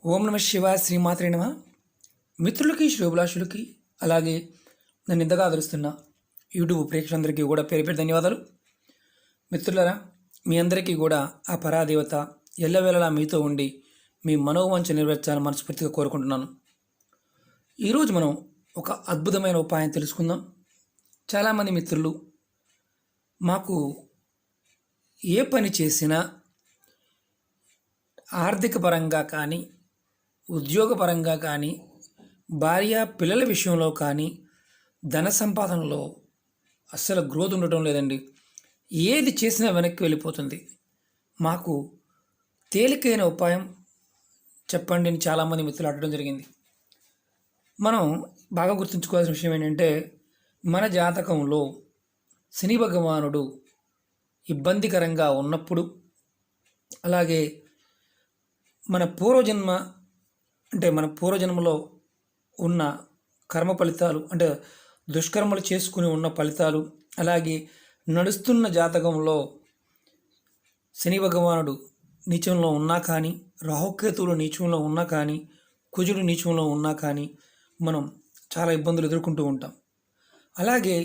ఓం నమ శివాయ శ్రీమాత్రే నమ. మిత్రులకి శ్రేయోభిలాషులకి అలాగే నన్ను ఇంతగా ఆదరిస్తున్న యూట్యూబ్ ప్రేక్షకులందరికీ కూడా పేరు పేరు ధన్యవాదాలు. మిత్రులరా, మీ అందరికీ కూడా ఆ పరాదేవత ఎల్లవేళలా మీతో ఉండి మీ మనోవాంఛ నెరవేర్చాలని మనస్ఫూర్తిగా కోరుకుంటున్నాను. ఈరోజు మనం ఒక అద్భుతమైన ఉపాయం తెలుసుకుందాం. చాలామంది మిత్రులు మాకు ఏ పని చేసినా ఆర్థిక పరంగా కానీ, ఉద్యోగపరంగా కానీ, భార్య పిల్లల విషయంలో కానీ, ధన సంపాదనలో అస్సలు గ్రోత్ ఉండటం లేదండి. ఏది చేసినా వెనక్కి వెళ్ళిపోతుంది. మాకు తేలికైన ఉపాయం చెప్పండి అని చాలామంది మిత్రులు అడగడం జరిగింది. మనం బాగా గుర్తుంచుకోవాల్సిన విషయం ఏంటంటే, మన జాతకంలో శని భగవానుడు ఇబ్బందికరంగా ఉన్నప్పుడు, అలాగే మన పూర్వజన్మలో ఉన్న కర్మ ఫలితాలు, అంటే దుష్కర్మలు చేసుకుని ఉన్న ఫలితాలు, అలాగే నడుస్తున్న జాతకంలో శని భగవానుడు నీచంలో ఉన్నా కానీ, రాహుకేతువులు నీచంలో ఉన్నా కానీ, కుజుడు నీచంలో ఉన్నా కానీ మనం చాలా ఇబ్బందులు ఎదుర్కొంటూ ఉంటాం. అలాగే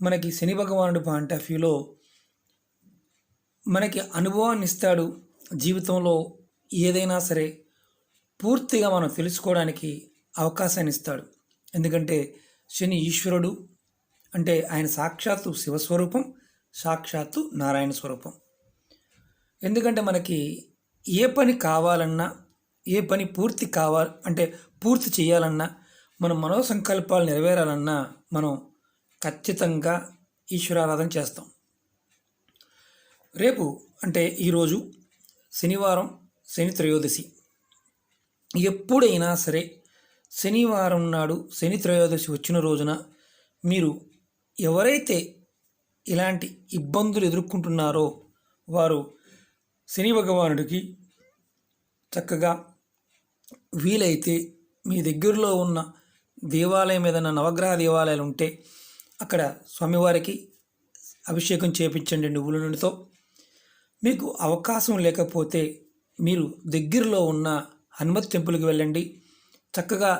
మనకి శని భగవానుడు పాయింట్ ఆఫ్ వ్యూలో మనకి అనుభవాన్ని ఇస్తాడు. జీవితంలో ఏదైనా సరే పూర్తిగా మనం తెలుసుకోవడానికి అవకాశాన్ని ఇస్తాడు. ఎందుకంటే శని ఈశ్వరుడు, అంటే ఆయన సాక్షాత్తు శివస్వరూపం, సాక్షాత్తు నారాయణ స్వరూపం. ఎందుకంటే మనకి ఏ పని కావాలన్నా, ఏ పని పూర్తి చేయాలన్నా, మన మనోసంకల్పాలు నెరవేరాలన్నా మనం ఖచ్చితంగా ఈశ్వరారాధన చేస్తాం. రేపు అంటే ఈరోజు శనివారం, శని త్రయోదశి. ఎప్పుడైనా సరే శనివారం నాడు శని త్రయోదశి వచ్చిన రోజున మీరు ఎవరైతే ఇలాంటి ఇబ్బందులు ఎదుర్కొంటున్నారో వారు శని భగవానుడికి చక్కగా వీలైతే మీ దగ్గరలో ఉన్న దేవాలయం, ఏదైనా నవగ్రహ దేవాలయాలు ఉంటే అక్కడ స్వామివారికి అభిషేకం చేయించండి నువ్వుల నూనెతో. మీకు అవకాశం లేకపోతే మీరు దగ్గరలో ఉన్న హనుమత్ టెంపుల్కి వెళ్ళండి. చక్కగా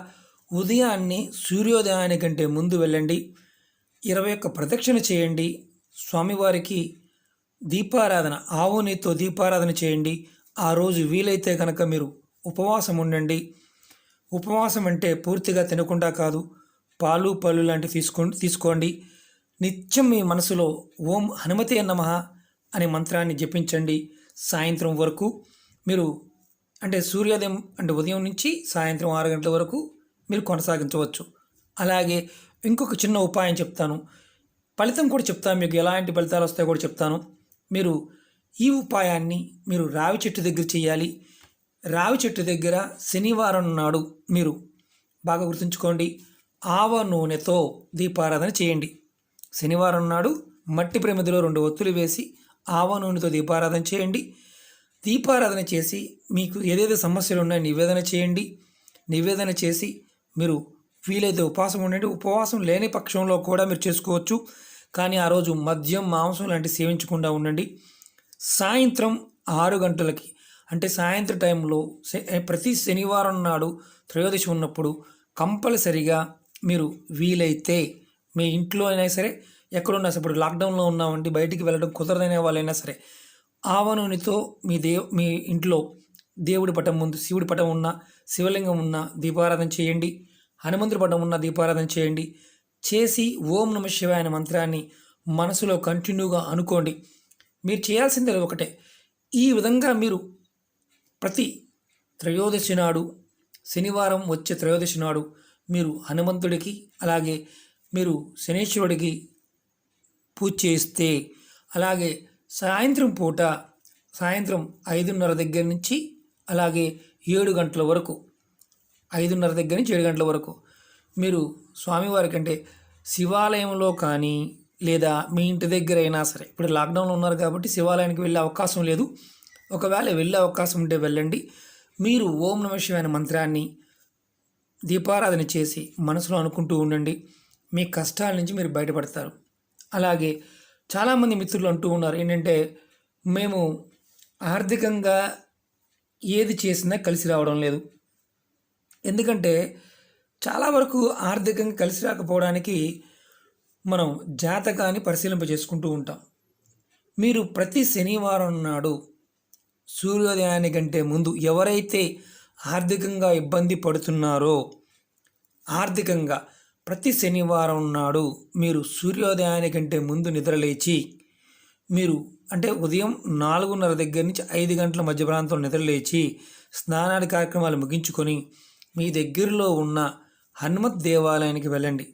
ఉదయాన్నే సూర్యోదయానికంటే ముందు వెళ్ళండి. 21 ప్రదక్షిణ చేయండి. స్వామివారికి దీపారాధన, ఆవు నెయ్యితో దీపారాధన చేయండి. ఆ రోజు వీలైతే కనుక మీరు ఉపవాసం ఉండండి. ఉపవాసం అంటే పూర్తిగా తినకుండా కాదు, పాలు పళ్ళు లాంటివి తీసుకోండి. నిత్యం మీ మనసులో ఓం హనుమతే నమః అనే మంత్రాన్ని జపించండి. సాయంత్రం వరకు మీరు, అంటే సూర్యోదయం అంటే ఉదయం నుంచి సాయంత్రం 6 గంటల వరకు మీరు కొనసాగించవచ్చు. అలాగే ఇంకొక చిన్న ఉపాయం చెప్తాను, ఫలితం కూడా చెప్తాను, మీకు ఎలాంటి ఫలితాలు వస్తాయో కూడా చెప్తాను. మీరు ఈ ఉపాయాన్ని మీరు రావి చెట్టు దగ్గర చేయాలి. రావి చెట్టు దగ్గర శనివారం నాడు మీరు బాగా గుర్తుంచుకోండి, ఆవ నూనెతో దీపారాధన చేయండి. శనివారం నాడు మట్టి ప్రమిదిలో 2 ఒత్తులు వేసి ఆవ నూనెతో దీపారాధన చేయండి. దీపారాధన చేసి మీకు ఏదైతే సమస్యలు ఉన్నాయో నివేదన చేయండి. నివేదన చేసి మీరు వీలైతే ఉపవాసం ఉండండి. ఉపవాసం లేని పక్షంలో కూడా మీరు చేసుకోవచ్చు, కానీ ఆ రోజు మద్యం, మాంసం లాంటివి సేవించకుండా ఉండండి. సాయంత్రం 6 గంటలకి, అంటే సాయంత్రం టైంలో ప్రతి శనివారం నాడు త్రయోదశి ఉన్నప్పుడు కంపల్సరిగా మీరు వీలైతే మీ ఇంట్లో అయినా సరే, ఎక్కడున్నా సరే, ఇప్పుడు లాక్డౌన్లో ఉన్నామండి, బయటికి వెళ్ళడం కుదరదనే వాళ్ళైనా సరే, ఆవ నూనెతో మీ ఇంట్లో దేవుడి పటం ముందు, శివుడి పటం ఉన్న, శివలింగం ఉన్న దీపారాధన చేయండి. హనుమంతుడి పటం ఉన్న దీపారాధన చేయండి. చేసి ఓం నమ శివాయ అనే మంత్రాన్ని మనసులో కంటిన్యూగా అనుకోండి. మీరు చేయాల్సింది ఒకటే, ఈ విధంగా మీరు ప్రతి త్రయోదశి నాడు, శనివారం వచ్చే త్రయోదశి నాడు మీరు హనుమంతుడికి, అలాగే మీరు శనీశ్వరుడికి పూజ చేస్తే, అలాగే సాయంత్రం పూట, సాయంత్రం 5:30 దగ్గర నుంచి అలాగే 7 గంటల వరకు, 5:30 దగ్గర నుంచి 7 గంటల వరకు మీరు స్వామివారికి, అంటే శివాలయంలో కానీ లేదా మీ ఇంటి దగ్గర అయినా సరే, ఇప్పుడు లాక్డౌన్లో ఉన్నారు కాబట్టి శివాలయానికి వెళ్ళే అవకాశం లేదు, ఒకవేళ వెళ్ళే అవకాశం ఉంటే వెళ్ళండి. మీరు ఓం నమ శివాయ మంత్రాన్ని దీపారాధన చేసి మనసులో అనుకుంటూ ఉండండి. మీ కష్టాల నుంచి మీరు బయటపడతారు. అలాగే చాలామంది మిత్రులు అంటూ ఉన్నారు ఏంటంటే, మేము ఆర్థికంగా ఏది చేసినా కలిసి రావడం లేదు, ఎందుకంటే చాలా వరకు ఆర్థికంగా కలిసి రాకపోవడానికి మనం జాతకాన్ని పరిశీలింప చేసుకుంటూ ఉంటాం. మీరు ప్రతి శనివారం నాడు సూర్యోదయానికంటే ముందు ఎవరైతే ఆర్థికంగా ఇబ్బంది పడుతున్నారో, ఆర్థికంగా ప్రతి శనివారం నాడు మీరు సూర్యోదయానికంటే ముందు నిద్రలేచి, మీరు అంటే ఉదయం 4:30 దగ్గర నుంచి 5 గంటల మధ్య ప్రాంతంలో నిద్రలేచి స్నానాది కార్యక్రమాలు ముగించుకొని మీ దగ్గరలో ఉన్న హనుమత్ దేవాలయానికి వెళ్ళండి.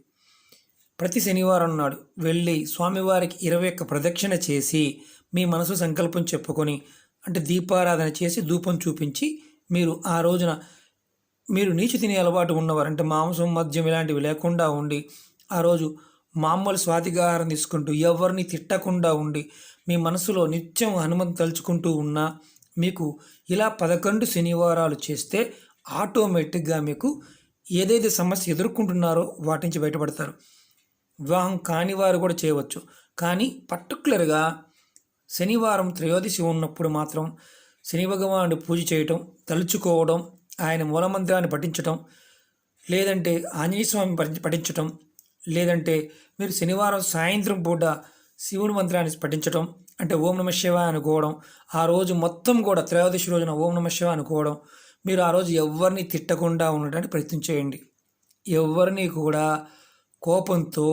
ప్రతి శనివారం నాడు వెళ్ళి స్వామివారికి 21 ప్రదక్షిణ చేసి మీ మనసు సంకల్పం చెప్పుకొని, అంటే దీపారాధన చేసి ధూపం చూపించి, మీరు ఆ రోజున మీరు నీచు తినే అలవాటు ఉన్నవారు, అంటే మాంసం మద్యం ఇలాంటివి లేకుండా ఉండి ఆ రోజు మామూలు స్వాతిగాహారం తీసుకుంటూ ఎవరిని తిట్టకుండా ఉండి మీ మనసులో నిత్యం హనుమంతు తలుచుకుంటూ ఉన్నా, మీకు ఇలా 11 శనివారాలు చేస్తే ఆటోమేటిక్గా మీకు ఏదైతే సమస్య ఎదుర్కొంటున్నారో వాటి నుంచి బయటపడతారు. వివాహం కాని వారు కూడా చేయవచ్చు, కానీ పర్టికులర్గా శనివారం త్రయోదశి ఉన్నప్పుడు మాత్రం శని భగవానుడి పూజ చేయటం, తలుచుకోవడం, ఆయన మూలమంత్రాన్ని పఠించటం, లేదంటే ఆంజనేయ స్వామి పఠించటం, లేదంటే మీరు శనివారం సాయంత్రం పూట శివుని మంత్రాన్ని పఠించటం, అంటే ఓం నమః శివాయ అనుకోవడం, ఆ రోజు మొత్తం కూడా త్రయోదశి రోజున ఓం నమః శివాయ అనుకోవడం, మీరు ఆ రోజు ఎవరిని తిట్టకుండా ఉండడానికి ప్రయత్నం చేయండి. ఎవరిని కూడా కోపంతో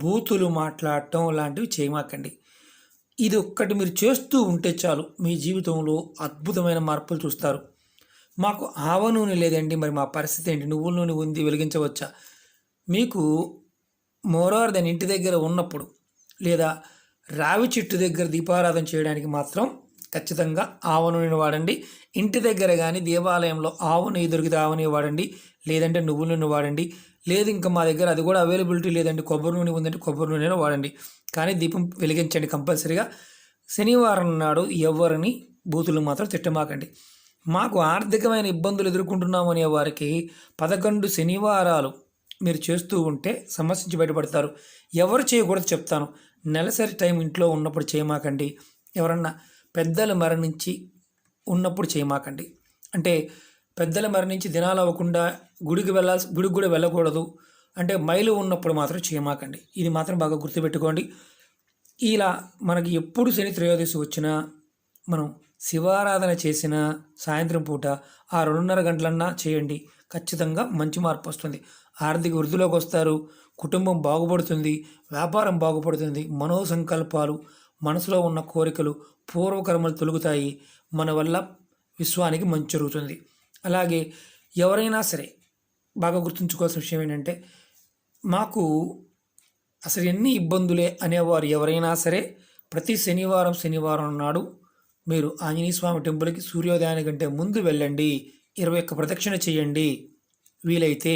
బూతులు మాట్లాడటం లాంటివి చేయమాకండి. ఇది ఒక్కటి మీరు చేస్తూ ఉంటే చాలు, మీ జీవితంలో అద్భుతమైన మార్పులు చూస్తారు. మాకు ఆవ నూనె లేదండి, మరి మా పరిస్థితి ఏంటి? నువ్వుల నూనె ఉంది, వెలిగించవచ్చా? మీకు మోరార్ దాని ఇంటి దగ్గర ఉన్నప్పుడు, లేదా రావి చెట్టు దగ్గర దీపారాధన చేయడానికి మాత్రం ఖచ్చితంగా ఆవ నూనెను వాడండి. ఇంటి దగ్గర కానీ దేవాలయంలో ఆవు నెయ్యి దొరికితే ఆవు నెయ్యి వాడండి, లేదంటే నువ్వుల నూనె వాడండి. లేదు ఇంకా మా దగ్గర అది కూడా అవైలబిలిటీ లేదంటే కొబ్బరి నూనె ఉందంటే కొబ్బరి నూనెను వాడండి. కానీ దీపం వెలిగించండి కంపల్సరీగా. శనివారం నాడు ఎవరిని బూతులు మాత్రం తిట్టమాకండి. మాకు ఆర్థికమైన ఇబ్బందులు ఎదుర్కొంటున్నాము అనే వారికి 11 శనివారాలు మీరు చేస్తూ ఉంటే సమస్య నుంచి బయటపడతారు. ఎవరు చేయకూడదు చెప్తాను. నెలసరి టైం ఇంట్లో ఉన్నప్పుడు చేయమాకండి. ఎవరన్నా పెద్దలు మరణించి ఉన్నప్పుడు చేయమాకండి. అంటే పెద్దలు మరణించి దినాలు అవ్వకుండా గుడికి కూడా వెళ్ళకూడదు, అంటే మైలు ఉన్నప్పుడు మాత్రం చేయమాకండి. ఇది మాత్రం బాగా గుర్తుపెట్టుకోండి. ఇలా మనకి ఎప్పుడు శని త్రయోదశి వచ్చినా మనం శివారాధన చేసిన సాయంత్రం పూట ఆ 2:30 గంటలన్నా చేయండి. ఖచ్చితంగా మంచి మార్పు వస్తుంది. ఆర్థిక వృద్ధిలోకి వస్తారు, కుటుంబం బాగుపడుతుంది, వ్యాపారం బాగుపడుతుంది, మనోసంకల్పాలు, మనసులో ఉన్న కోరికలు, పూర్వకర్మలు తొలుగుతాయి. మన వల్ల విశ్వానికి మంచి జరుగుతుంది. అలాగే ఎవరైనా సరే బాగా గుర్తుంచుకోవాల్సిన విషయం ఏంటంటే, మాకు అసలు ఎన్ని ఇబ్బందులే అనేవారు ఎవరైనా సరే ప్రతి శనివారం నాడు మీరు ఆంజనేయ స్వామి టెంపుల్కి సూర్యోదయానికంటే ముందు వెళ్ళండి. 21 ప్రదక్షిణ చేయండి వీలైతే.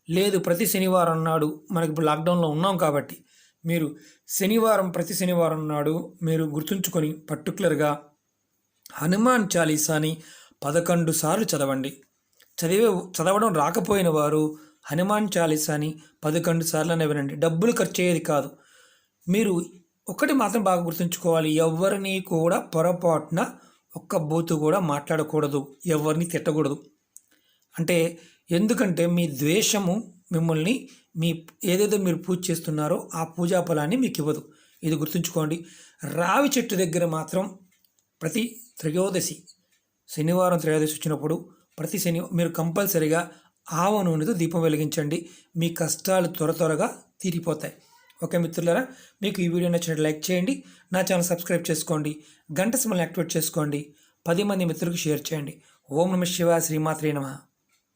లేదు ప్రతి శనివారం నాడు, మనకి ఇప్పుడు లాక్డౌన్లో ఉన్నాం కాబట్టి మీరు ప్రతి శనివారం నాడు మీరు గుర్తుంచుకొని పర్టికులర్గా హనుమాన్ చాలీసాని 11 సార్లు చదవండి. చదవడం రాకపోయిన వారు హనుమాన్ చాలీసాని 11 సార్లు వినండి. డబ్బులు ఖర్చు అయ్యేది కాదు. మీరు ఒకటి మాత్రం బాగా గుర్తుంచుకోవాలి, ఎవరిని కూడా పొరపాటున ఒక్క బూతు కూడా మాట్లాడకూడదు, ఎవరిని తిట్టకూడదు. అంటే ఎందుకంటే మీ ద్వేషము మిమ్మల్ని ఏదైతే మీరు పూజ చేస్తున్నారో ఆ పూజా ఫలాన్ని మీకు ఇవ్వదు. ఇది గుర్తుంచుకోండి. రావి చెట్టు దగ్గర మాత్రం ప్రతి శనివారం త్రయోదశి వచ్చినప్పుడు మీరు కంపల్సరిగా ఆవ నూనెతో దీపం వెలిగించండి. మీ కష్టాలు త్వరగా తీరిపోతాయి. ఓకే మిత్రులారా, మీకు ఈ వీడియో నచ్చినట్టు లైక్ చేయండి, నా ఛానల్ సబ్స్క్రైబ్ చేసుకోండి, గంట సింబల్ని యాక్టివేట్ చేసుకోండి, 10 మంది మిత్రులకు షేర్ చేయండి. ఓం నమః శివాయ, శ్రీమాత్రే నమః.